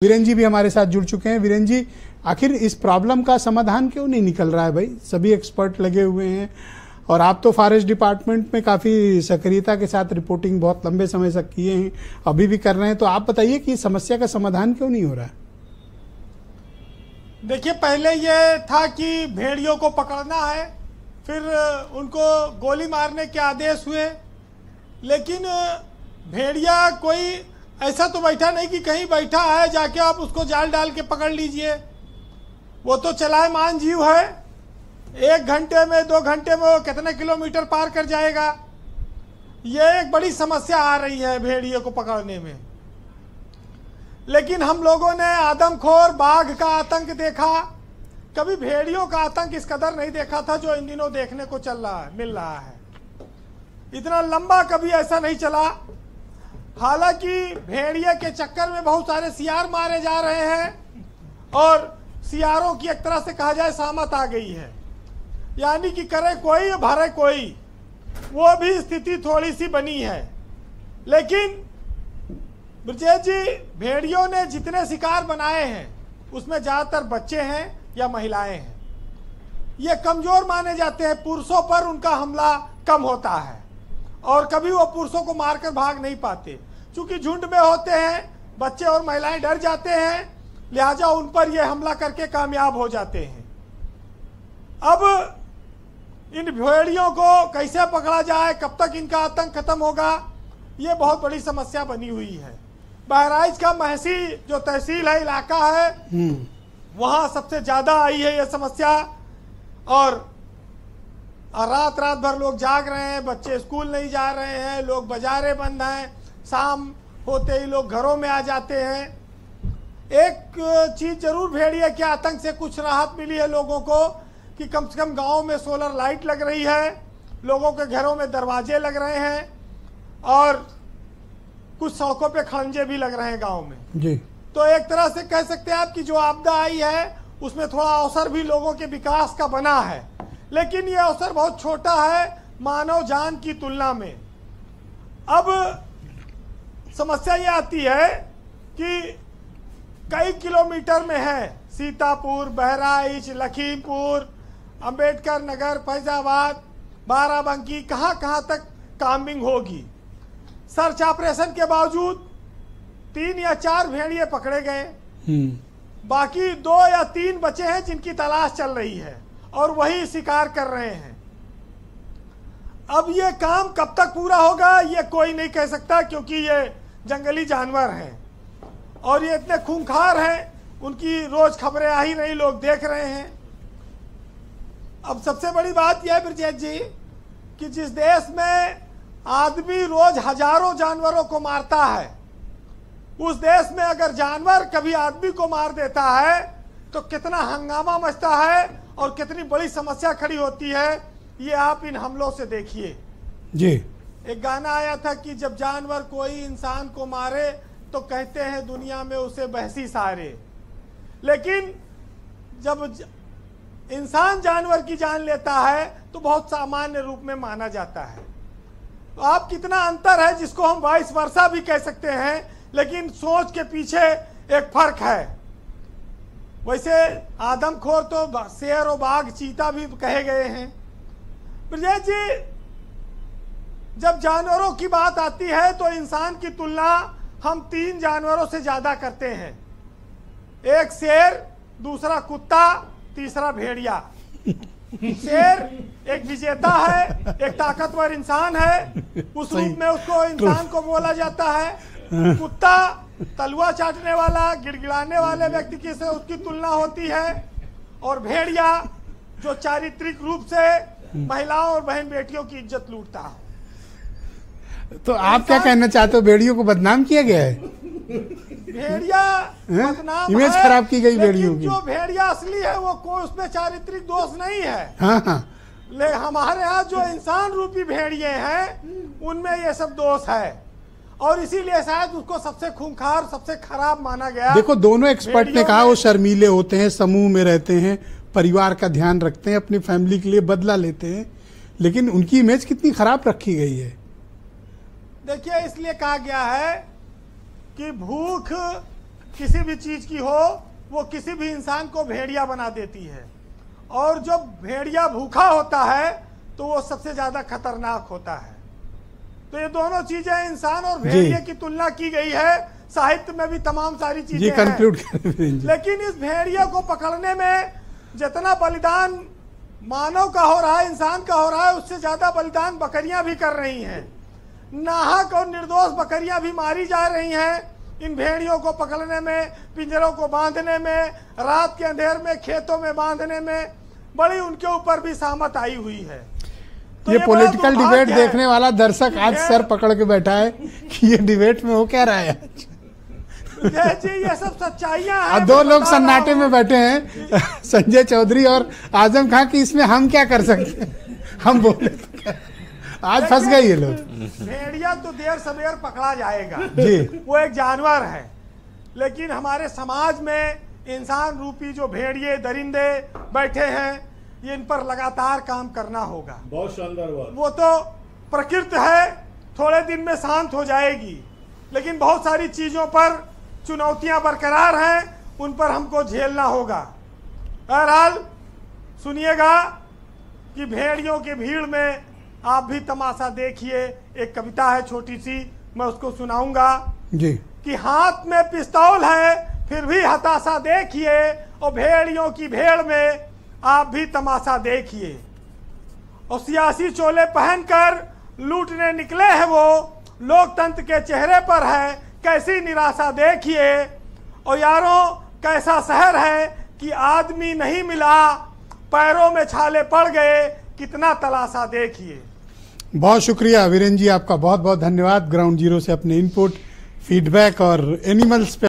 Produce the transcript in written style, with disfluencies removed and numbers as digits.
वीरेन जी भी हमारे साथ जुड़ चुके हैं। वीरेन जी, आखिर इस प्रॉब्लम का समाधान क्यों नहीं निकल रहा है भाई? सभी एक्सपर्ट लगे हुए हैं और आप तो फॉरेस्ट डिपार्टमेंट में काफ़ी सक्रियता के साथ रिपोर्टिंग बहुत लंबे समय से किए हैं, अभी भी कर रहे हैं, तो आप बताइए कि समस्या का समाधान क्यों नहीं हो रहा है? देखिए, पहले ये था कि भेड़ियों को पकड़ना है, फिर उनको गोली मारने के आदेश हुए, लेकिन भेड़िया कोई ऐसा तो बैठा नहीं कि कहीं बैठा है जाके आप उसको जाल डाल के पकड़ लीजिए। वो तो चलायमान जीव है, 1 घंटे में 2 घंटे में वो कितने किलोमीटर पार कर जाएगा। ये एक बड़ी समस्या आ रही है भेड़िए को पकड़ने में। लेकिन हम लोगों ने आदमखोर बाघ का आतंक देखा, कभी भेड़ियों का आतंक इस कदर नहीं देखा था जो इन दिनों देखने को मिल रहा है। इतना लंबा कभी ऐसा नहीं चला। हालांकि भेड़िए के चक्कर में बहुत सारे सियार मारे जा रहे हैं और सियारों की एक तरह से कहा जाए सामत आ गई है, यानी कि करे कोई भरे कोई, वो भी स्थिति थोड़ी सी बनी है। लेकिन ब्रजेश जी, भेड़ियों ने जितने शिकार बनाए हैं उसमें ज्यादातर बच्चे हैं या महिलाएं हैं। ये कमजोर माने जाते हैं, पुरुषों पर उनका हमला कम होता है और कभी वो पुरुषों को मारकर भाग नहीं पाते। चूंकि झुंड में होते हैं, बच्चे और महिलाएं डर जाते हैं, लिहाजा उन पर ये हमला करके कामयाब हो जाते हैं। अब इन भेड़ियों को कैसे पकड़ा जाए, कब तक इनका आतंक खत्म होगा, ये बहुत बड़ी समस्या बनी हुई है। बहराइच का महसी जो तहसील है, इलाका है, वहां सबसे ज्यादा आई है ये समस्या। और रात रात भर लोग जाग रहे हैं, बच्चे स्कूल नहीं जा रहे हैं, लोग बाजारें बंद हैं, शाम होते ही लोग घरों में आ जाते हैं। एक चीज जरूर भेड़िए के आतंक से कुछ राहत मिली है लोगों को कि कम से कम गांव में सोलर लाइट लग रही है, लोगों के घरों में दरवाजे लग रहे हैं और कुछ सड़कों पे खंजे भी लग रहे हैं गांव में जी। तो एक तरह से कह सकते हैं आप कि जो आपदा आई है उसमें थोड़ा अवसर भी लोगों के विकास का बना है, लेकिन यह अवसर बहुत छोटा है मानव जान की तुलना में। अब समस्या ये आती है कि कई किलोमीटर में है सीतापुर, बहराइच, लखीमपुर, अंबेडकर नगर, फैजाबाद, बाराबंकी, कहां कहां तक काम्बिंग होगी। सर्च ऑपरेशन के बावजूद 3 या 4 भेड़िए पकड़े गए, बाकी 2 या 3 बचे हैं जिनकी तलाश चल रही है और वही शिकार कर रहे हैं। अब ये काम कब तक पूरा होगा ये कोई नहीं कह सकता, क्योंकि ये जंगली जानवर हैं और ये इतने खूंखार हैं, उनकी रोज खबरें आ ही रही, लोग देख रहे हैं। अब सबसे बड़ी बात यह है ब्रजेश जी कि जिस देश में आदमी रोज हजारों जानवरों को मारता है, उस देश में अगर जानवर कभी आदमी को मार देता है तो कितना हंगामा मचता है और कितनी बड़ी समस्या खड़ी होती है, ये आप इन हमलों से देखिए जी। एक गाना आया था कि जब जानवर कोई इंसान को मारे तो कहते हैं दुनिया में उसे बहसी सारे, लेकिन जब इंसान जानवर की जान लेता है तो बहुत सामान्य रूप में माना जाता है। तो आप कितना अंतर है जिसको हम वाइस वर्सा भी कह सकते हैं, लेकिन सोच के पीछे एक फर्क है। वैसे आदमखोर तो शेर और बाघ, चीता भी कहे गए हैं। ब्रजेश जी, जब जानवरों की बात आती है तो इंसान की तुलना हम 3 जानवरों से ज्यादा करते हैं। एक शेर, दूसरा कुत्ता, तीसरा भेड़िया। शेर एक विजेता है, एक ताकतवर इंसान है, उस रूप में उसको इंसान को बोला जाता है। कुत्ता तलवा चाटने वाला, गिड़गिड़ाने वाले व्यक्ति की से उसकी तुलना होती है, और भेड़िया जो चारित्रिक रूप से महिलाओं और बहन बेटियों की इज्जत लूटता है। तो आप क्या कहना चाहते हो, भेड़ियों को बदनाम किया गया है? भेड़िया बदनाम, इमेज खराब की गई भेड़ियों की। जो भेड़िया असली है वो कोई उसमें चारित्रिक दोष नहीं है। हाँ हाँ, ले हमारे यहाँ जो इंसान रूपी भेड़िए हैं उनमें ये सब दोष है और इसीलिए शायद उसको सबसे खूंखार, सबसे खराब माना गया। देखो, दोनों एक्सपर्ट ने कहा वो शर्मीले होते हैं, समूह में रहते हैं, परिवार का ध्यान रखते हैं, अपनी फैमिली के लिए बदला लेते हैं, लेकिन उनकी इमेज कितनी खराब रखी गई है। देखिए, इसलिए कहा गया है कि भूख किसी भी चीज की हो, वो किसी भी इंसान को भेड़िया बना देती है। और जब भेड़िया भूखा होता है तो वो सबसे ज्यादा खतरनाक होता है। तो ये दोनों चीजें, इंसान और भेड़िए की तुलना की गई है, साहित्य में भी तमाम सारी चीजें हैं। लेकिन इस भेड़िए को पकड़ने में जितना बलिदान मानव का हो रहा है, इंसान का हो रहा है, उससे ज्यादा बलिदान बकरियां भी कर रही हैं। नाहक और निर्दोष बकरियां भी मारी जा रही हैं इन भेड़ियों को पकड़ने में, पिंजरों को बांधने में, रात के अंधेर में खेतों में बांधने में बड़ी उनके ऊपर भी सहमत आई हुई है। तो ये पॉलिटिकल डिबेट देखने वाला दर्शक आज सर पकड़ के बैठा है कि ये डिबेट में हो क्या रहा है। जी ये सब सच्चाइयां हैं। दो लोग सन्नाटे में बैठे हैं, संजय चौधरी और आजम खां, कि इसमें हम क्या कर सकते हैं, हम बोले तो क्या। आज फंस गए ये लोग। भेड़िया तो देर सवेर पकड़ा जाएगा जी, वो एक जानवर है, लेकिन हमारे समाज में इंसान रूपी जो भेड़िए दरिंदे बैठे हैं, ये इन पर लगातार काम करना होगा। बहुत शानदार बात। वो तो प्रकृति है, थोड़े दिन में शांत हो जाएगी, लेकिन बहुत सारी चीजों पर चुनौतियां बरकरार हैं, उन पर हमको झेलना होगा। बहरहाल सुनिएगा कि भेड़ियों की भीड़ में आप भी तमाशा देखिए। एक कविता है छोटी सी, मैं उसको सुनाऊंगा जी। कि हाथ में पिस्तौल है फिर भी हताशा देखिए, और भेड़ियों की भीड़ में आप भी तमाशा देखिए। और सियासी चोले पहनकर लूटने निकले हैं वो, लोकतंत्र के चेहरे पर है कैसी निराशा देखिए। और यारों कैसा शहर है कि आदमी नहीं मिला, पैरों में छाले पड़ गए, कितना तलाशा देखिए। बहुत शुक्रिया वीरेंद्र जी, आपका बहुत बहुत धन्यवाद। ग्राउंड जीरो से अपने इनपुट, फीडबैक और एनिमल्स पे